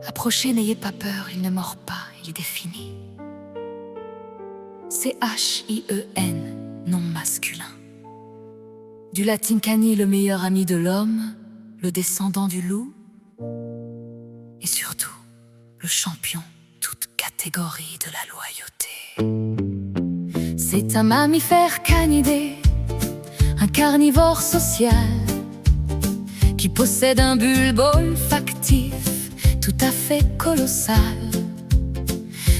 Approchez, n'ayez pas peur, il ne mord pas, il définit. C-H-I-E-N, nom masculin. Du latin cani, le meilleur ami de l'homme, le descendant du loup, et surtout, le champion, toute catégorie de la loyauté. C'est un mammifère canidé, un carnivore social, qui possède un bulbe olfactif tout à fait colossal.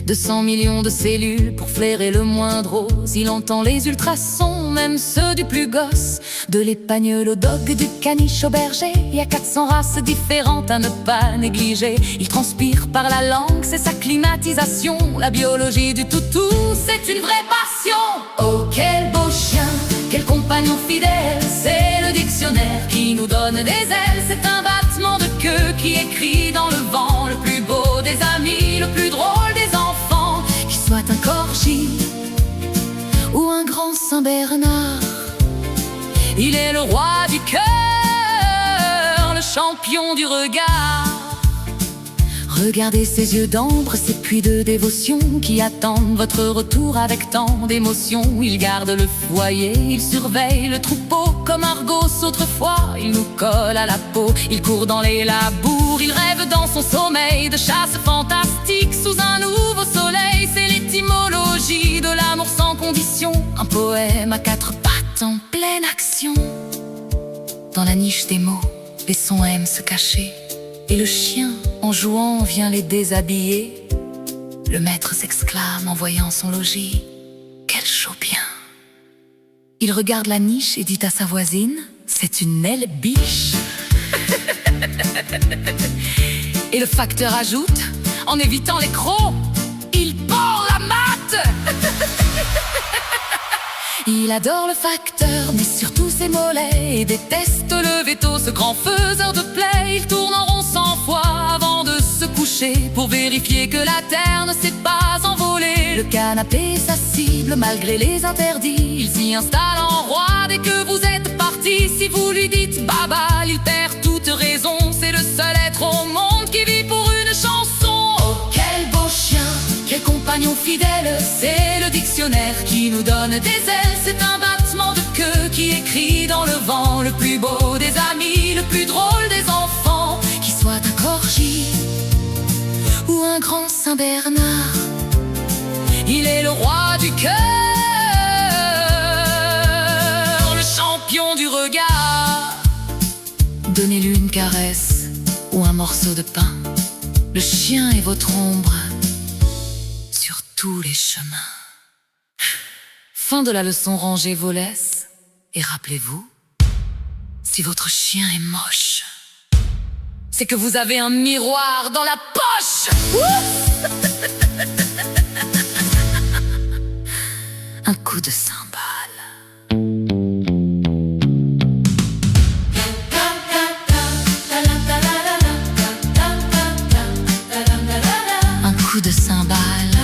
200 millions de cellules pour flairer le moindre os. Il entend les ultrasons, même ceux du plus gosse. De l'épagnol au dog, du caniche au berger, il y a 400 races différentes à ne pas négliger. Il transpire par la langue, c'est sa climatisation. La biologie du toutou, c'est une vraie passion. Oh quel beau chien, quel compagnon fidèle. C'est le dictionnaire qui nous donne des ailes. C'est un battement de queue qui écrit dans le vent. Le plus beau des amis, le plus drôle des enfants. Qu'il soit un corgi ou un grand Saint-Bernard, il est le roi du cœur, le champion du regard. Regardez ses yeux d'ambre, ses puits de dévotion qui attendent votre retour avec tant d'émotion. Il garde le foyer, il surveille le troupeau comme Argos autrefois. Il nous colle à la peau, il court dans les labours. Il rêve dans son sommeil de chasse fantastique sous un nouveau soleil. C'est l'étymologie de l'amour sans condition, un poème à 4 pattes en pleine action. Dans la niche des mots, les sons aiment se cacher, et le chien, en jouant, vient les déshabiller. Le maître s'exclame en voyant son logis: quel chaud bien! Il regarde la niche et dit à sa voisine: c'est une aile biche. Et le facteur ajoute, en évitant les crocs: il pend la matte. Il adore le facteur, mais surtout ses mollets, et déteste le veto, ce grand faiseur de plaies. Il tourne en rond 100 fois avant de se coucher, pour vérifier que la terre ne s'est pas envolée. Le canapé est sa cible malgré les interdits. Il s'y installe en roi dès que vous êtes parti. Si vous lui dites baba, il perd toute raison. C'est le seul être au monde qui vit pour une chanson. Oh quel beau chien, quel compagnon fidèle. C'est le dictionnaire qui nous donne des ailes. C'est un battement de queue qui écrit dans le vent. Le plus beau des amis, le plus drôle des enfants. Qu'il soit un corgi ou un grand Saint-Bernard, il est le roi du cœur, le champion du regard. Donnez-lui une caresse ou un morceau de pain, le chien est votre ombre sur tous les chemins. Fin de la leçon, rangez vos laisses et rappelez-vous, si votre chien est moche, c'est que vous avez un miroir dans la poche. Un coup de cymbale. Un coup de cymbale.